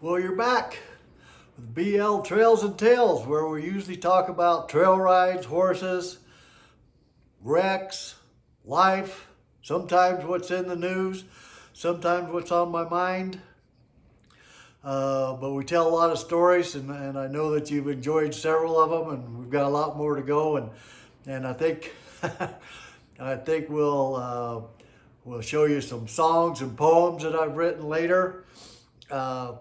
Well, you're back with BL Trails and Tales, where we usually talk about trail rides, horses, wrecks, life, sometimes what's in the news, sometimes what's on my mind. But we tell a lot of stories, and I know that you've enjoyed several of them, and we've got a lot more to go. And I think I think we'll show you some songs and poems that I've written later. Uh,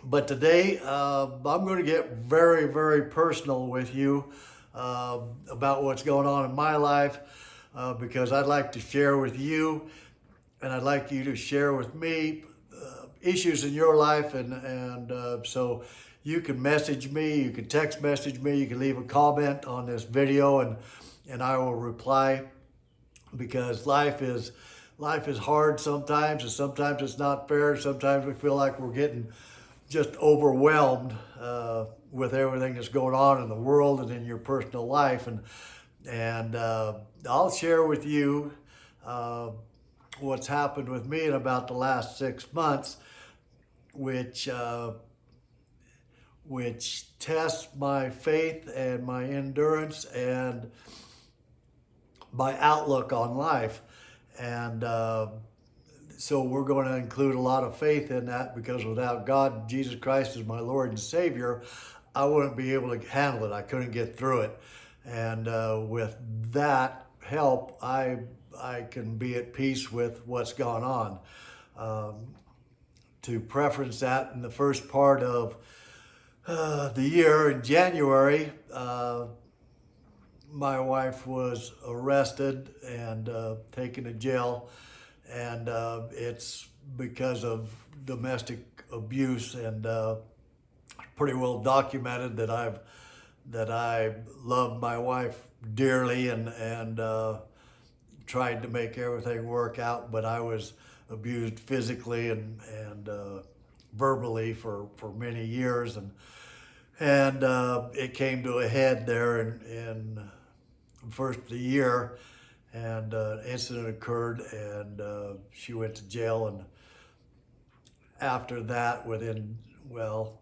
But today, I'm going to get very, very personal with you about what's going on in my life because I'd like to share with you and I'd like you to share with me issues in your life. And so you can message me, you can text message me, you can leave a comment on this video and I will reply because life is hard sometimes and sometimes it's not fair. Sometimes we feel like we're getting just overwhelmed with everything that's going on in the world and in your personal life. And I'll share with you what's happened with me in about the last 6 months, which tests my faith and my endurance and my outlook on life. And so we're going to include a lot of faith in that because without God, Jesus Christ as my Lord and Savior, I wouldn't be able to handle it. I couldn't get through it. And with that help, I can be at peace with what's gone on. To preference that, in the first part of the year, in January, my wife was arrested and taken to jail. And it's because of domestic abuse, and pretty well documented that I loved my wife dearly and tried to make everything work out, but I was abused physically and verbally for many years, and it came to a head there in first of the year. And an incident occurred, and she went to jail. And after that,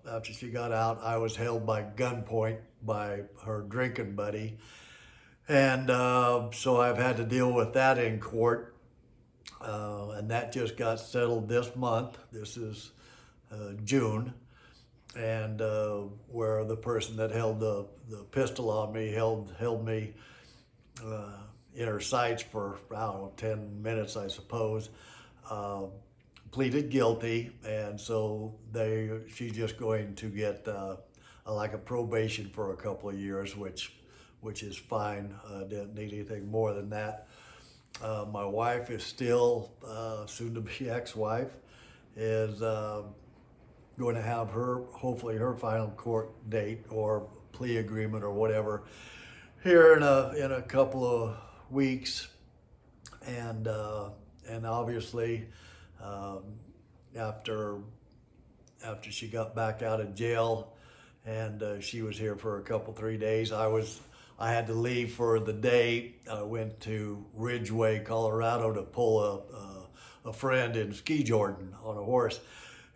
after she got out, I was held by gunpoint by her drinking buddy. And so I've had to deal with that in court. And that just got settled this month. This is June. And where the person that held the pistol on me held me in her sights for, I don't know, 10 minutes, I suppose, pleaded guilty. And so she's just going to get like a probation for a couple of years, which is fine. Didn't need anything more than that. My wife is still, soon to be ex-wife, is going to have hopefully her final court date or plea agreement or whatever here in a couple of weeks, and obviously after she got back out of jail and she was here for a couple 3 days, I had to leave for the day. I went to Ridgeway, Colorado to pull a friend in ski Jordan on a horse,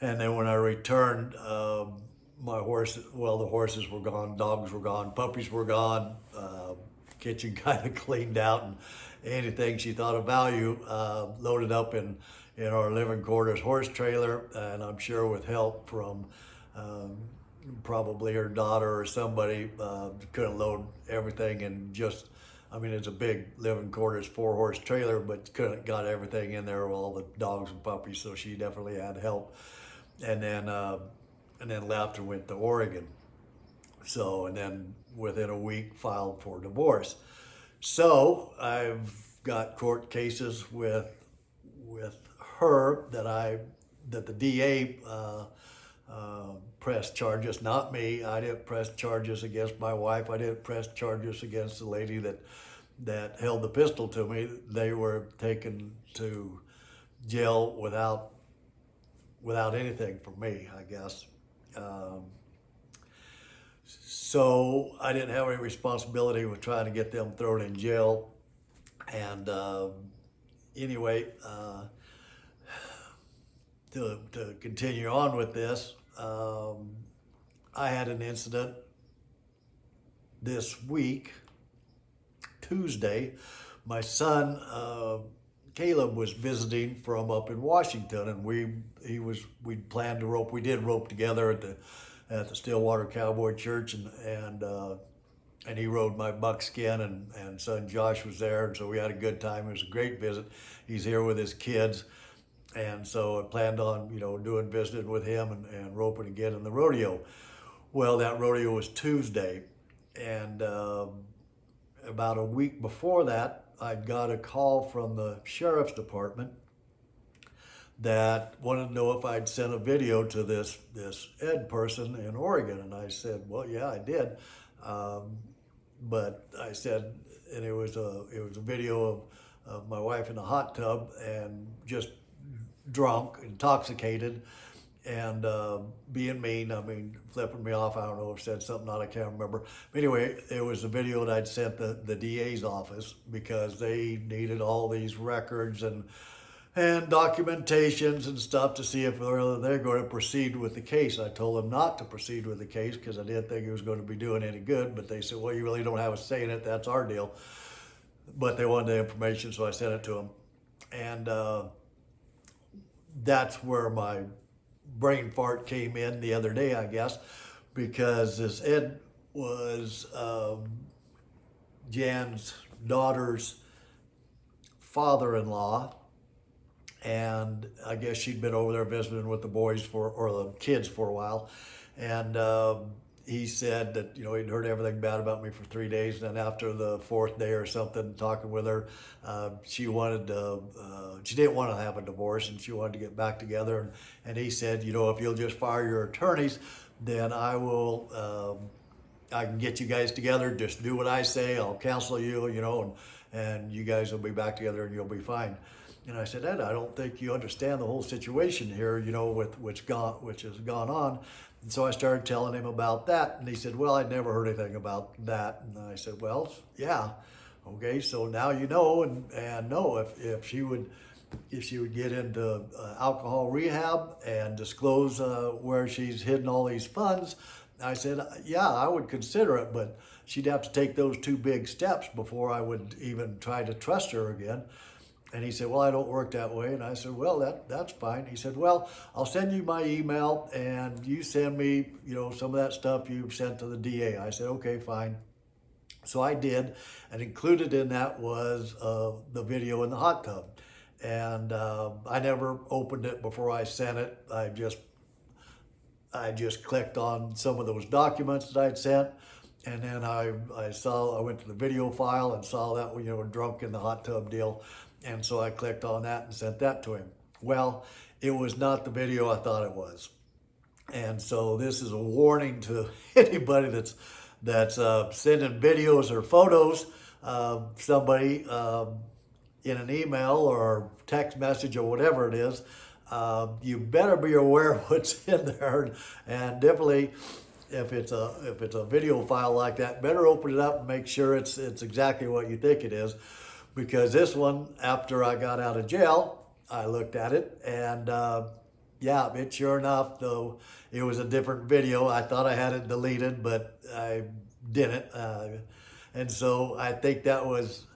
and then when I returned, the horses were gone, dogs were gone, puppies were gone. Kitchen kind of cleaned out, and anything she thought of value loaded up in our living quarters horse trailer, and I'm sure with help from probably her daughter or somebody, couldn't load everything and it's a big living quarters 4-horse trailer, but couldn't got everything in there with all the dogs and puppies, so she definitely had help. And then left and went to Oregon. So, and then within a week filed for divorce. So I've got court cases with her that the DA pressed charges, not me. I didn't press charges against my wife. I didn't press charges against the lady that held the pistol to me. They were taken to jail without anything from me, I guess. So I didn't have any responsibility with trying to get them thrown in jail. And anyway, to continue on with this, I had an incident this week, Tuesday. My son Caleb was visiting from up in Washington, and we planned to rope. We did rope together at the Stillwater Cowboy Church, and he rode my buckskin, and son Josh was there, and so we had a good time. It was a great visit. He's here with his kids, and so I planned on doing visiting with him and roping again in the rodeo. Well, that rodeo was Tuesday, and about a week before that, I got a call from the sheriff's department that wanted to know if I'd sent a video to this Ed person in Oregon, and I said, well, yeah, I did, but I said, and it was a video of my wife in a hot tub and just drunk, intoxicated, and being mean. I mean, flipping me off. I don't know if I said something I can't remember. But anyway, it was a video that I'd sent the DA's office because they needed all these records and documentations and stuff to see if they're going to proceed with the case. I told them not to proceed with the case because I didn't think it was going to be doing any good. But they said, well, you really don't have a say in it. That's our deal. But they wanted the information, so I sent it to them. And that's where my brain fart came in the other day, I guess, because this Ed was Jan's daughter's father-in-law, and I guess she'd been over there visiting with the boys or the kids for a while, and he said that he'd heard everything bad about me for 3 days, and then after the fourth day or something, talking with her, she didn't want to have a divorce, and she wanted to get back together, and he said, if you'll just fire your attorneys, then I can get you guys together, just do what I say, I'll counsel you, and you guys will be back together and you'll be fine. And I said, Ed, I don't think you understand the whole situation here, with which has gone on. And so I started telling him about that, and he said, well, I'd never heard anything about that. And I said, well, yeah, okay, so now you know, and no, if she would get into alcohol rehab and disclose where she's hidden all these funds, I said, yeah, I would consider it, but she'd have to take those 2 big steps before I would even try to trust her again. And he said, well, I don't work that way. And I said, well, that's fine. He said, well, I'll send you my email and you send me, some of that stuff you've sent to the DA. I said, okay, fine. So I did, and included in that was the video in the hot tub. And I never opened it before I sent it. I just clicked on some of those documents that I'd sent. And then I went to the video file and saw that, drunk in the hot tub deal. And so I clicked on that and sent that to him. Well, it was not the video I thought it was. And so this is a warning to anybody that's sending videos or photos of somebody in an email or text message or whatever it is. You better be aware of what's in there, and definitely if it's a video file like that, better open it up and make sure it's exactly what you think it is. Because this one, after I got out of jail, I looked at it, and it sure enough, though, it was a different video. I thought I had it deleted, but I didn't. And so I think that was,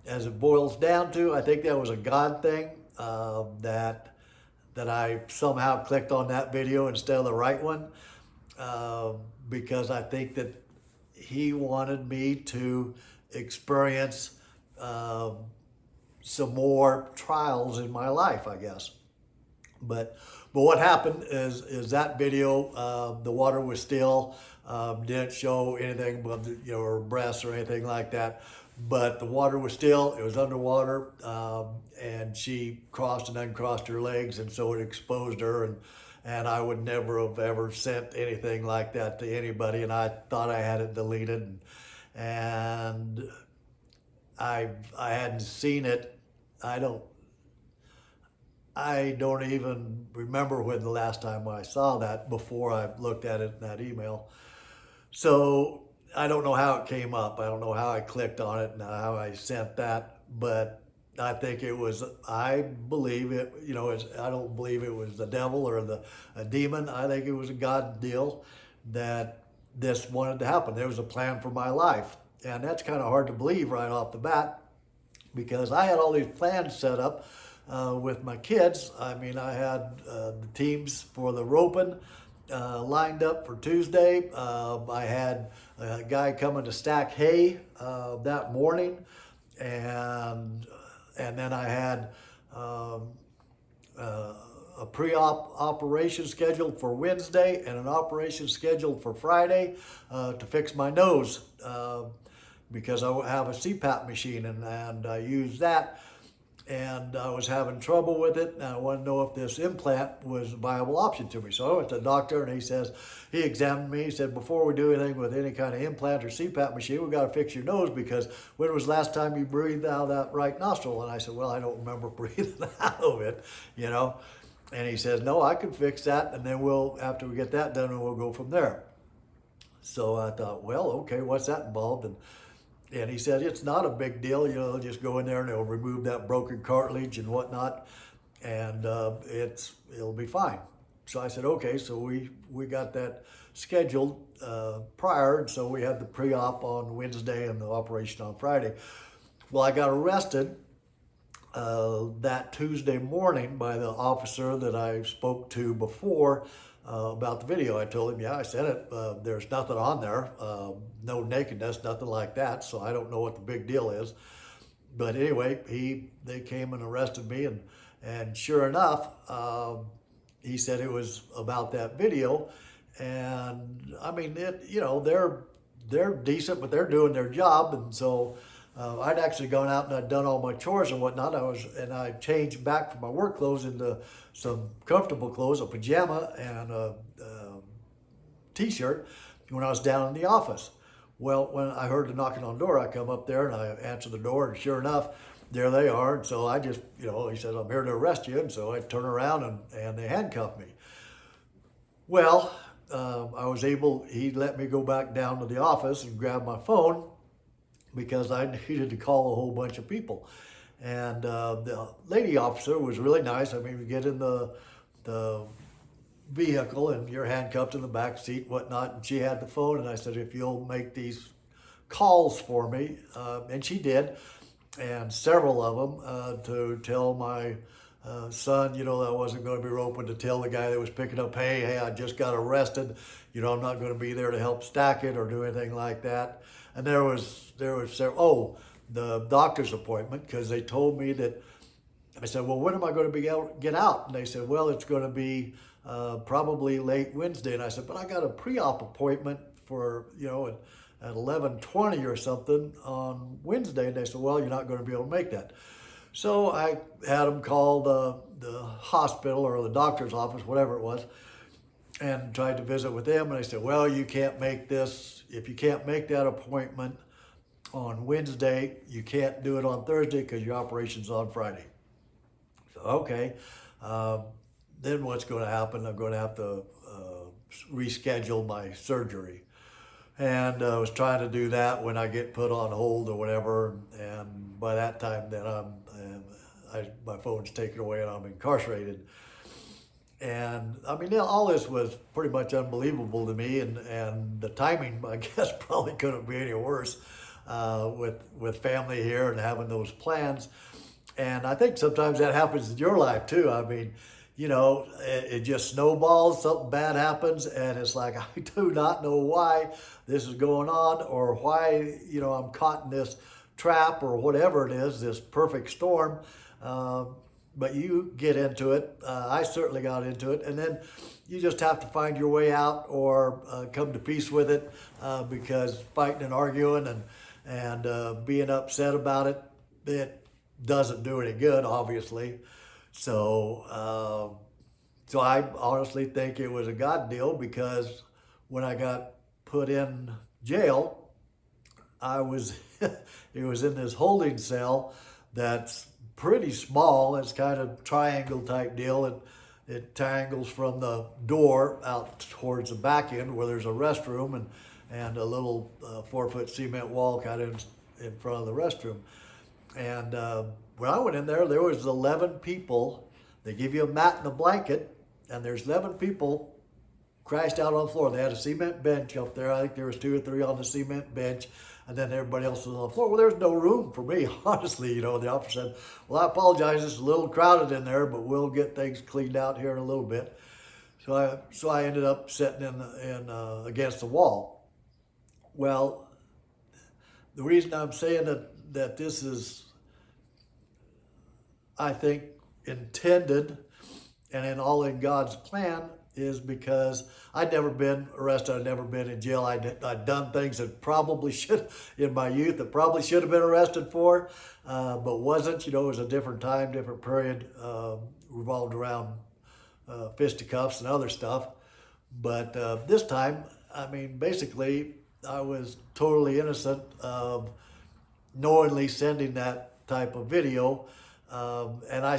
as it boils down to, I think that was a God thing, that I somehow clicked on that video instead of the right one, because I think that he wanted me to experience some more trials in my life, I guess. But what happened is that video, the water was still, didn't show anything above her breasts or anything like that. But the water was still, it was underwater, and she crossed and uncrossed her legs, and so it exposed her, and I would never have ever sent anything like that to anybody, and I thought I had it deleted, and I hadn't seen it. I don't even remember when the last time I saw that before I looked at it in that email. So I don't know how it came up. I don't know how I clicked on it and how I sent that, but I think it was, I believe it, I don't believe it was the devil or a demon. I think it was a God deal that this wanted to happen. There was a plan for my life. And that's kind of hard to believe right off the bat, because I had all these plans set up with my kids. I mean, I had the teams for the roping lined up for Tuesday. I had a guy coming to stack hay that morning, and then I had a pre-op operation scheduled for Wednesday and an operation scheduled for Friday to fix my nose, because I have a CPAP machine, and I use that, and I was having trouble with it, and I wanted to know if this implant was a viable option to me. So I went to the doctor, and he examined me. He said, before we do anything with any kind of implant or CPAP machine, we got to fix your nose, because when was the last time you breathed out of that right nostril? And I said, well, I don't remember breathing out of it, And he says, no, I can fix that, and then after we get that done, we'll go from there. So I thought, well, okay, what's that involved? And he said, it's not a big deal, just go in there and they'll remove that broken cartilage and whatnot, and it'll be fine. So I said, okay, so we got that scheduled prior, and so we had the pre-op on Wednesday and the operation on Friday. Well, I got arrested that Tuesday morning by the officer that I spoke to before about the video. I told him, yeah, I sent it. There's nothing on there, no nakedness, nothing like that. So I don't know what the big deal is. But anyway, they came and arrested me, and sure enough, he said it was about that video. And I mean, they're decent, but they're doing their job, and so. I'd actually gone out and I'd done all my chores and whatnot. I changed back from my work clothes into some comfortable clothes, a pajama and a t-shirt, when I was down in the office. Well, when I heard the knocking on the door, I come up there and I answer the door, and sure enough, there they are. And so I just, he says, I'm here to arrest you. And so I turn around and they handcuffed me. Well, he let me go back down to the office and grab my phone, because I needed to call a whole bunch of people. And the lady officer was really nice. I mean, we get in the vehicle and you're handcuffed in the back seat, whatnot, and she had the phone, and I said, if you'll make these calls for me, and she did, and several of them, to tell my son, that I wasn't going to be roping, to tell the guy that was picking up hay, hey, I just got arrested, I'm not going to be there to help stack it or do anything like that. And there was several, the doctor's appointment, because they told me that, I said, well, when am I going to get out? And they said, well, it's going to be probably late Wednesday. And I said, but I got a pre-op appointment for, at 11:20 or something on Wednesday. And they said, well, you're not going to be able to make that. So I had them call the hospital or the doctor's office, whatever it was, and tried to visit with them. And they said, well, you can't make this. If you can't make that appointment on Wednesday, you can't do it on Thursday because your operation's on Friday. So, okay. Then what's going to happen? I'm going to have to reschedule my surgery. And I was trying to do that when I get put on hold or whatever. And by that time, then my phone's taken away and I'm incarcerated. And I mean, all this was pretty much unbelievable to me, and the timing, I guess, probably couldn't be any worse with family here and having those plans. And I think sometimes that happens in your life too. I mean, it just snowballs, something bad happens, and it's like, I do not know why this is going on, or why, I'm caught in this trap, or whatever it is, this perfect storm. But you get into it. I certainly got into it. And then you just have to find your way out, or come to peace with it, because fighting and arguing and being upset about it doesn't do any good, obviously. So I honestly think it was a God deal, because when I got put in jail, it was in this holding cell that's pretty small. It's kind of triangle type deal. It triangles from the door out towards the back end where there's a restroom and a little 4-foot cement wall kind of in front of the restroom. And when I went in there, there was 11 people. They give you a mat and a blanket, and there's 11 people crashed out on the floor. They had a cement bench up there. I think there was 2 or 3 on the cement bench, and then everybody else was on the floor. Well, there's no room for me, honestly. You know, the officer said, well, I apologize, it's a little crowded in there, but we'll get things cleaned out here in a little bit. So I ended up sitting in against the wall. Well, the reason I'm saying that this is, I think, intended and in God's plan is because I'd never been arrested. I'd never been in jail. I'd done things that probably should, in my youth, that probably should have been arrested for, but wasn't. You know, it was a different time, different period, revolved around fisticuffs and other stuff. But this time, I mean, basically, I was totally innocent of knowingly sending that type of video. And I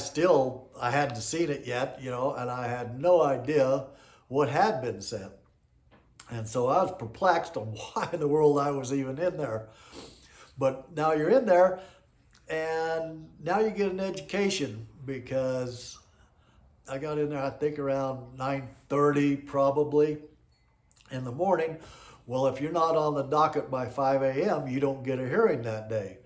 hadn't seen it yet, you know, and I had no idea what had been sent. And so I was perplexed on why in the world I was even in there. But now you're in there, and now you get an education, because I got in there, I think around 9:30 probably in the morning. Well, if you're not on the docket by 5 a.m., you don't get a hearing that day.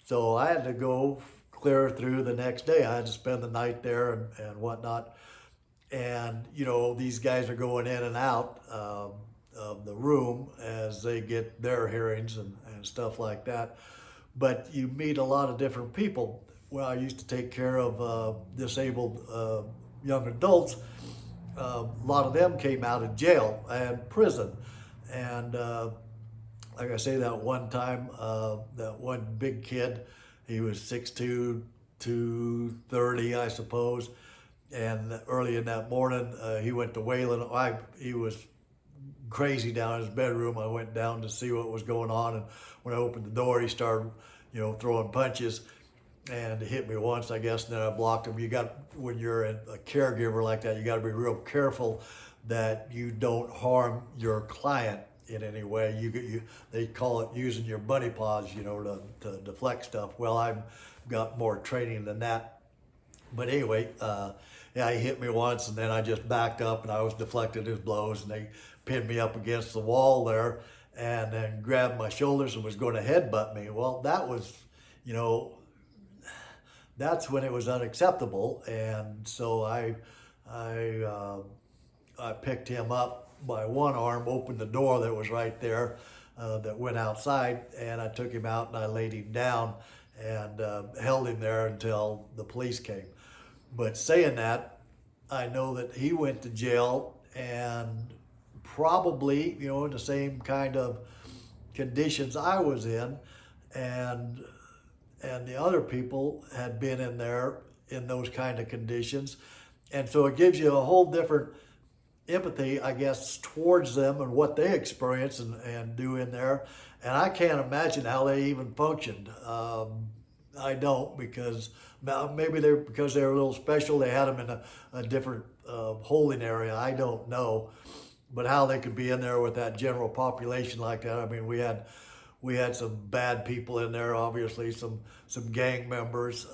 So I had to go clear through the next day. I had to spend the night there and whatnot. And, you know, these guys are going in and out of the room as they get their hearings and stuff like that. But you meet a lot of different people. Well, I used to take care of disabled young adults. A lot of them came out of jail and prison. And like I say, that one time, that one big kid, he was 6'2", 230, I suppose. And early in that morning, he went to Wayland. He was crazy down in his bedroom. I went down to see what was going on. And when I opened the door, he started, you know, throwing punches. And he hit me once, I guess, and then I blocked him. When you're a caregiver like that, you got to be real careful that you don't harm your client in any way. They call it using your bunny paws, you know, to deflect stuff. Well, I've got more training than that. But anyway, yeah, he hit me once, and then I just backed up, and I was deflecting his blows, and they pinned me up against the wall there, and then grabbed my shoulders and was going to headbutt me. Well, that was, you know, that's when it was unacceptable. And so I picked him up by one arm, opened the door that was right there that went outside, and I took him out and I laid him down and held him there until the police came. But saying that, I know that he went to jail, and probably, you know, in the same kind of conditions I was in, and the other people had been in there in those kind of conditions. And so it gives you a whole different empathy, I guess, towards them and what they experience and do in there. And I can't imagine how they even functioned. I don't, because maybe because they were a little special, they had them in a different holding area. I don't know. But how they could be in there with that general population like that. I mean, we had some bad people in there, obviously, some gang members.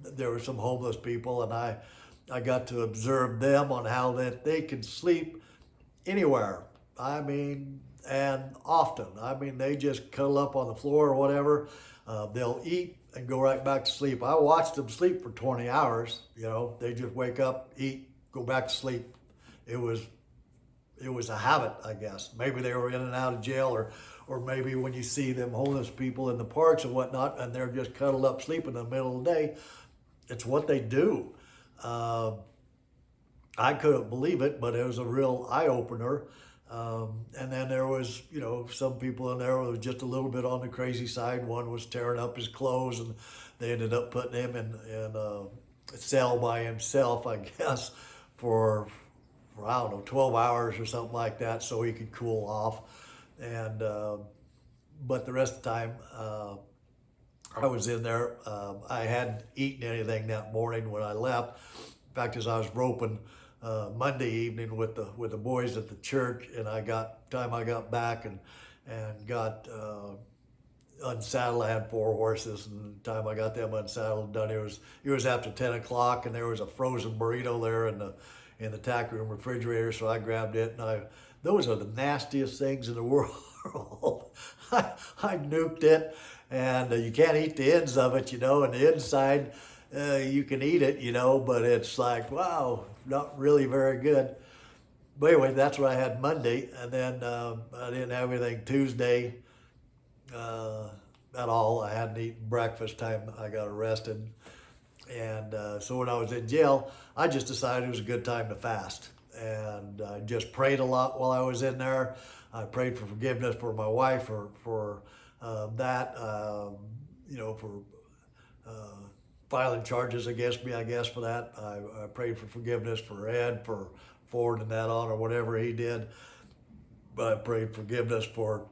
There were some homeless people, and I got to observe them on how that they can sleep anywhere. I mean, and often. I mean, they just cuddle up on the floor or whatever. They'll eat and go right back to sleep. I watched them sleep for 20 hours. You know, they just wake up, eat, go back to sleep. It was a habit, I guess. Maybe they were in and out of jail, or maybe when you see them homeless people in the parks and whatnot, and they're just cuddled up sleeping in the middle of the day, it's what they do. I couldn't believe it, but it was a real eye-opener. And then there was, you know, some people in there who was just a little bit on the crazy side. One was tearing up his clothes, and they ended up putting him in a cell by himself, I guess, for I don't know, 12 hours or something like that, so he could cool off. And but the rest of the time, I was in there. I hadn't eaten anything that morning when I left. In fact, as I was roping Monday evening with the boys at the church, and I got back and got unsaddled. I had 4 horses, and the time I got them unsaddled and done, it was after 10 o'clock, and there was a frozen burrito there in the tack room refrigerator, so I grabbed it, and those are the nastiest things in the world. I nuked it, and you can't eat the ends of it, and the inside, you can eat it, but it's like, wow, not really very good. But anyway, that's what I had Monday, and then I didn't have anything Tuesday at all. I hadn't eaten breakfast time I got arrested. And so when I was in jail, I just decided it was a good time to fast. And I just prayed a lot while I was in there. I prayed for forgiveness for my wife for that, for filing charges against me, I guess, for that. I prayed for forgiveness for Ed for forwarding that on or whatever he did. But I prayed forgiveness for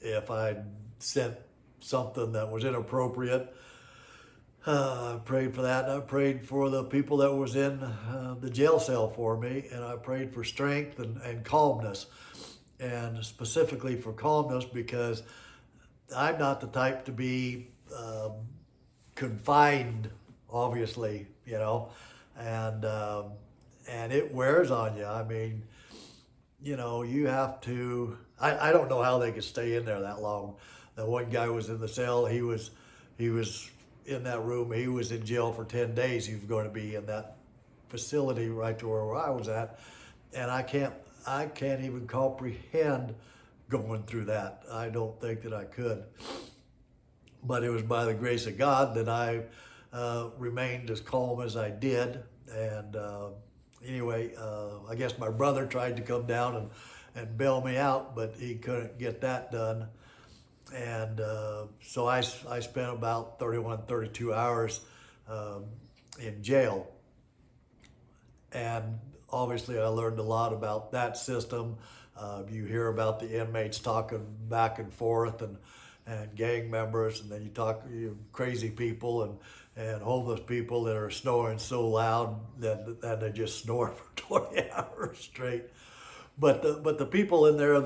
if I sent something that was inappropriate. I prayed for that, and I prayed for the people that was in the jail cell for me, and I prayed for strength and calmness, and specifically for calmness because I'm not the type to be confined, obviously, and it wears on you. I mean, you have to. I don't know how they could stay in there that long. The one guy was in the cell. He was in that room. He was in jail for 10 days. He was going to be in that facility right to where I was at, and I can't even comprehend going through that. I don't think that I could. But it was by the grace of God that I remained as calm as I did. And anyway, I guess my brother tried to come down and bail me out, but he couldn't get that done. And so I spent about 32 hours in jail. And obviously I learned a lot about that system. You hear about the inmates talking back and forth and gang members, and then you crazy people and homeless people that are snoring so loud that they just snore for 20 hours straight. But the people in there,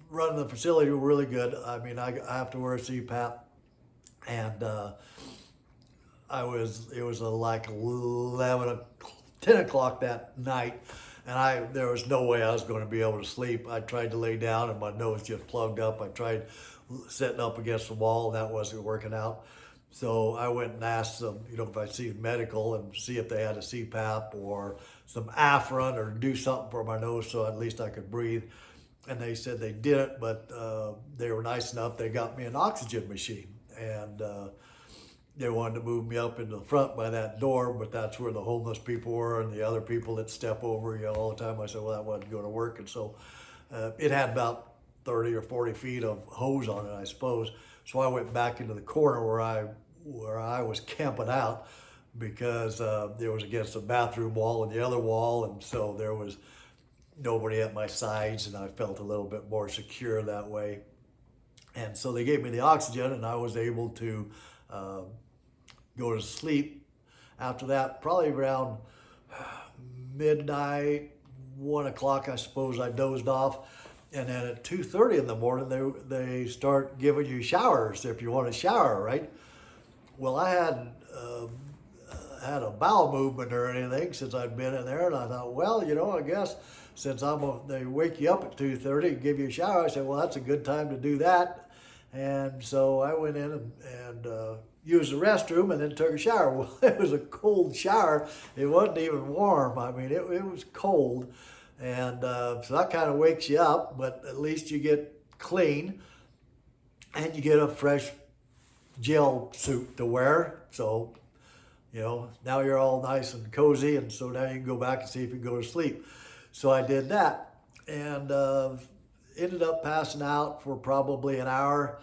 running the facility were really good. I mean, I have to wear a CPAP, and it was like 10 o'clock that night, and there was no way I was going to be able to sleep. I tried to lay down, and my nose just plugged up. I tried sitting up against the wall, and that wasn't working out. So I went and asked them, if I see medical and see if they had a CPAP or some Afrin or do something for my nose so at least I could breathe. And they said they didn't, but they were nice enough. They got me an oxygen machine, and they wanted to move me up into the front by that door, but that's where the homeless people were and the other people that step over all the time. I said, well, that wasn't going to work. And so it had about 30 or 40 feet of hose on it, I suppose. So I went back into the corner where I was camping out because it was against the bathroom wall and the other wall, and so there was nobody at my sides, and I felt a little bit more secure that way. And so they gave me the oxygen, and I was able to go to sleep. After that, probably around midnight, 1 o'clock, I suppose, I dozed off. And then at 2:30 in the morning, they start giving you showers if you want to shower, right? Well, I hadn't had a bowel movement or anything since I'd been in there, and I thought, well, I guess since they wake you up at 2:30 and give you a shower, I said, well, that's a good time to do that. And so I went in and used the restroom and then took a shower. Well, it was a cold shower. It wasn't even warm. I mean, it was cold. And so that kind of wakes you up, but at least you get clean and you get a fresh jail suit to wear. So, now you're all nice and cozy, and so now you can go back and see if you can go to sleep. So I did that, and ended up passing out for probably an hour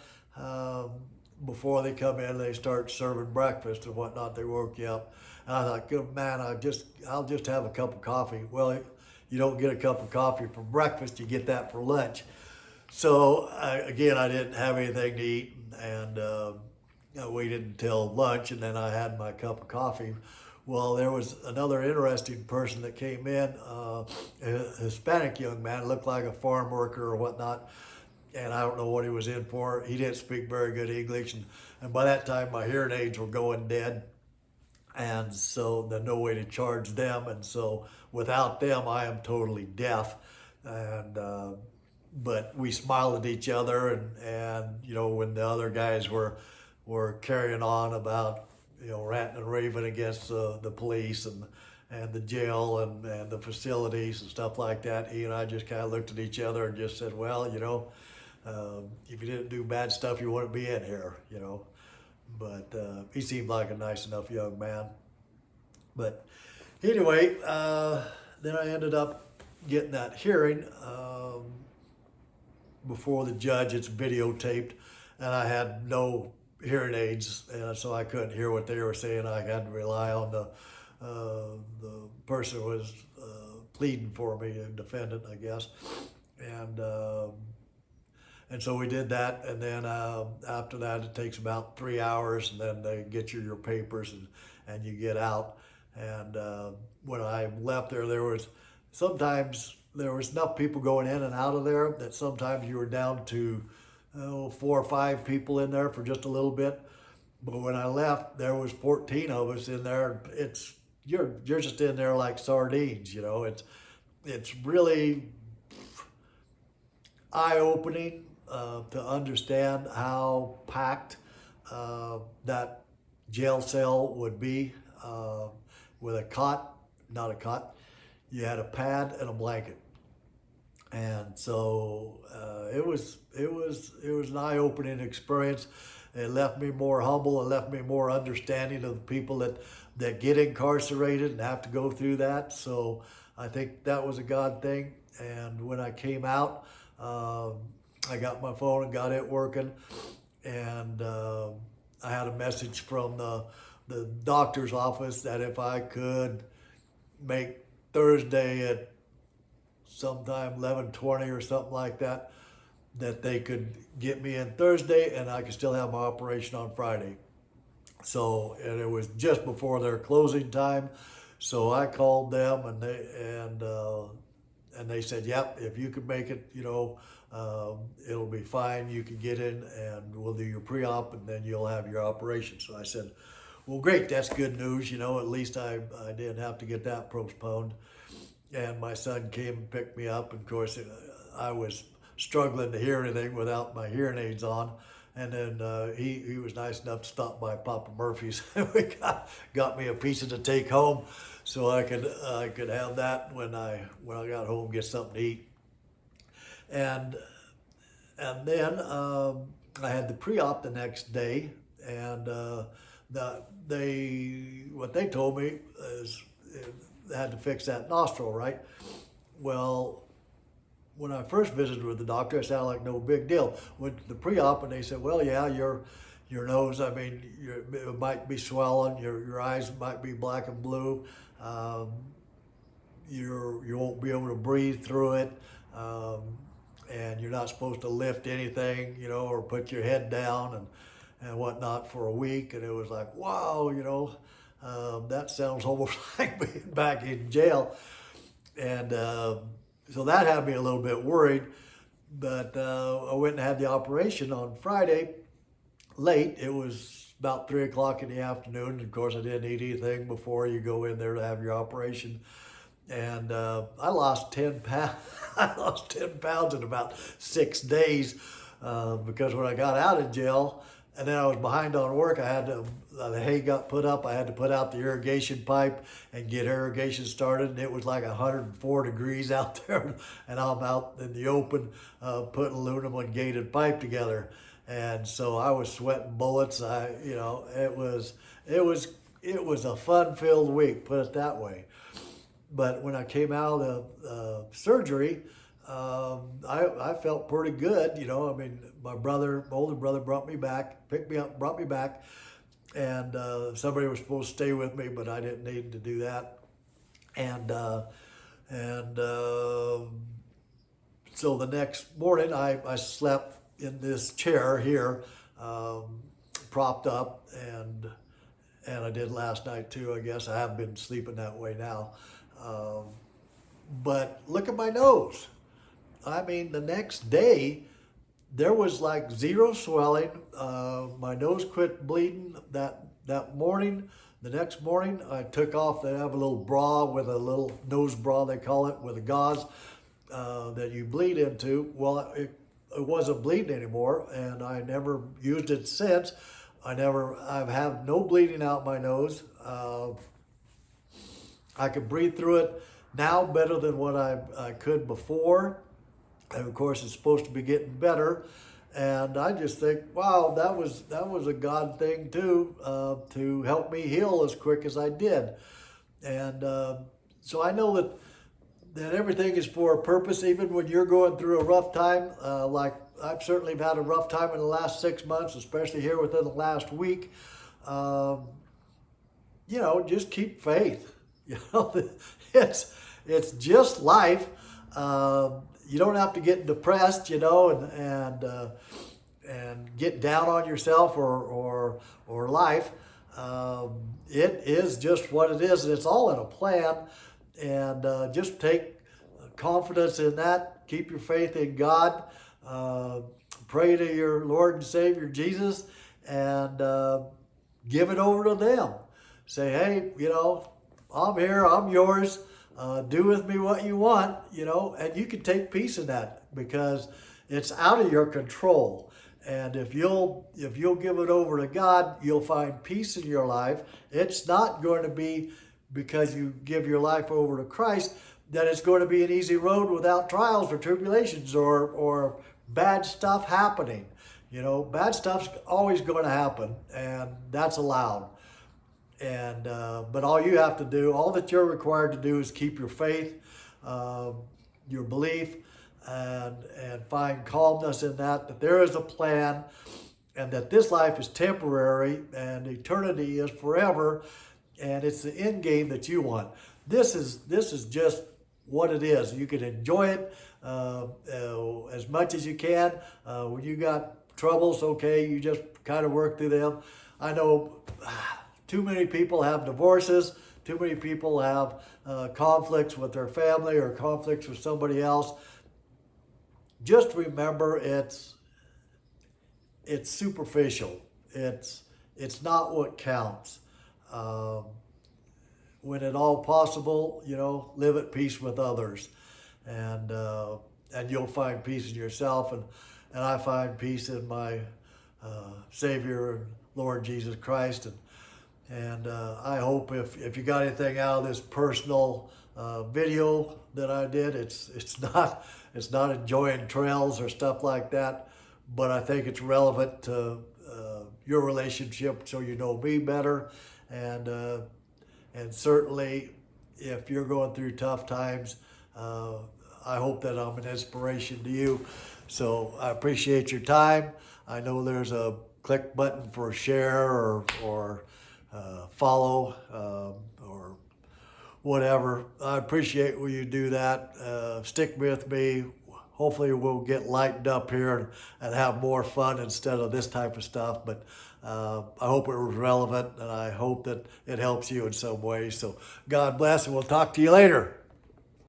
before they come in. They start serving breakfast and whatnot. They woke you up, and I thought, good man, I'll just have a cup of coffee. Well, you don't get a cup of coffee for breakfast; you get that for lunch. So I didn't have anything to eat, and I waited until lunch, and then I had my cup of coffee. Well, there was another interesting person that came in, a Hispanic young man, looked like a farm worker or whatnot, and I don't know what he was in for. He didn't speak very good English, and by that time my hearing aids were going dead, and so there's no way to charge them, and so without them I am totally deaf. And but we smiled at each other, and you know, when the other guys were carrying on about, you know, ranting and raving against the police and the jail and the facilities and stuff like that, he and I just kind of looked at each other and just said, well, you know, if you didn't do bad stuff, you wouldn't be in here, you know. But he seemed like a nice enough young man. But anyway, then I ended up getting that hearing before the judge. It's videotaped, and I had no hearing aids, and so I couldn't hear what they were saying. I had to rely on the person who was pleading for me, a defendant, I guess, and so we did that, and then after that it takes about 3 hours, and then they get you your papers, and you get out. And when I left there was sometimes there was enough people going in and out of there that sometimes you were down to 4 or 5 people in there for just a little bit. But when I left, there was 14 of us in there. You're just in there like sardines, you know. It's really eye-opening to understand how packed that jail cell would be, with a cot, not a cot. You had a pad and a blanket. And so it was an eye-opening experience. It left me more humble. It left me more understanding of the people that get incarcerated and have to go through that. So I think that was a God thing. And when I came out, I got my phone and got it working. And I had a message from the doctor's office that if I could make Thursday at sometime 11:20 or something like that, that they could get me in Thursday and I could still have my operation on Friday. So, and it was just before their closing time. So I called them, and they said, yep, if you could make it, you know, it'll be fine. You can get in and we'll do your pre-op and then you'll have your operation. So I said, well, great, that's good news. You know, at least I didn't have to get that postponed. And my son came and picked me up. And of course, I was struggling to hear anything without my hearing aids on. And then he was nice enough to stop by Papa Murphy's. We got me a pizza to take home, so I could have that when I got home, get something to eat. And then I had the pre-op the next day, and what they told me is they had to fix that nostril, right? Well, when I first visited with the doctor, it sounded like no big deal. Went to the pre-op, and they said, well, yeah, your nose, I mean, it might be swollen, your eyes might be black and blue, you won't be able to breathe through it, and you're not supposed to lift anything, you know, or put your head down and whatnot for a week. And it was like, wow, you know, that sounds almost like being back in jail. And so that had me a little bit worried, but I went and had the operation on Friday late. It was about 3 o'clock in the afternoon. And of course, I didn't eat anything before you go in there to have your operation. And I lost 10 pounds. I lost 10 pounds in about 6 days because when I got out of jail, and then I was behind on work, I had to, the hay got put up, I had to put out the irrigation pipe and get irrigation started, and it was like 104 degrees out there, and I'm out in the open putting aluminum and gated pipe together. And so I was sweating bullets. You know, it was a fun-filled week, put it that way. But when I came out of surgery, I felt pretty good, you know. I mean, my older brother brought me back, picked me up, brought me back, and somebody was supposed to stay with me, but I didn't need to do that. And so the next morning, I slept in this chair here, propped up, and I did last night too, I guess. I have been sleeping that way now. But look at my nose. I mean, the next day, there was like zero swelling. My nose quit bleeding that morning. The next morning, I took off. They have a little bra with a little nose bra, they call it, with a gauze that you bleed into. Well, it wasn't bleeding anymore, and I never used it since. I've had no bleeding out my nose. I can breathe through it now better than what I could before. And of course, it's supposed to be getting better. And I just think, wow, that was a God thing too, to help me heal as quick as I did. And so I know that everything is for a purpose, even when you're going through a rough time. Like I've certainly had a rough time in the last 6 months, especially here within the last week. Just keep faith. It's just life. You don't have to get depressed, and get down on yourself or life. It is just what it is, and it's all in a plan. And just take confidence in that. Keep your faith in God. Pray to your Lord and Savior Jesus, and give it over to them. Say, hey, I'm here, I'm yours. Do with me what you want, and you can take peace in that because it's out of your control. And if you'll give it over to God, you'll find peace in your life. It's not going to be because you give your life over to Christ that it's going to be an easy road without trials or tribulations or bad stuff happening. Bad stuff's always going to happen, and that's allowed. And but all you have to do, all that you're required to do, is keep your faith, your belief, and find calmness in that there is a plan, and that this life is temporary and eternity is forever, and it's the end game that you want. This is just what it is. You can enjoy it as much as you can. When you got troubles, okay, you just kind of work through them. I know too many people have divorces. Too many people have conflicts with their family or conflicts with somebody else. Just remember, it's superficial. It's not what counts. When at all possible, live at peace with others, and you'll find peace in yourself. And I find peace in my Savior and Lord Jesus Christ. And I hope if you got anything out of this personal video that I did, it's not enjoying trails or stuff like that, but I think it's relevant to your relationship, so you know me better, and certainly if you're going through tough times, I hope that I'm an inspiration to you. So I appreciate your time. I know there's a click button for share or follow or whatever. I appreciate when you do that. Stick with me. Hopefully we'll get lightened up here and have more fun instead of this type of stuff. But I hope it was relevant, and I hope that it helps you in some way. So God bless, and we'll talk to you later.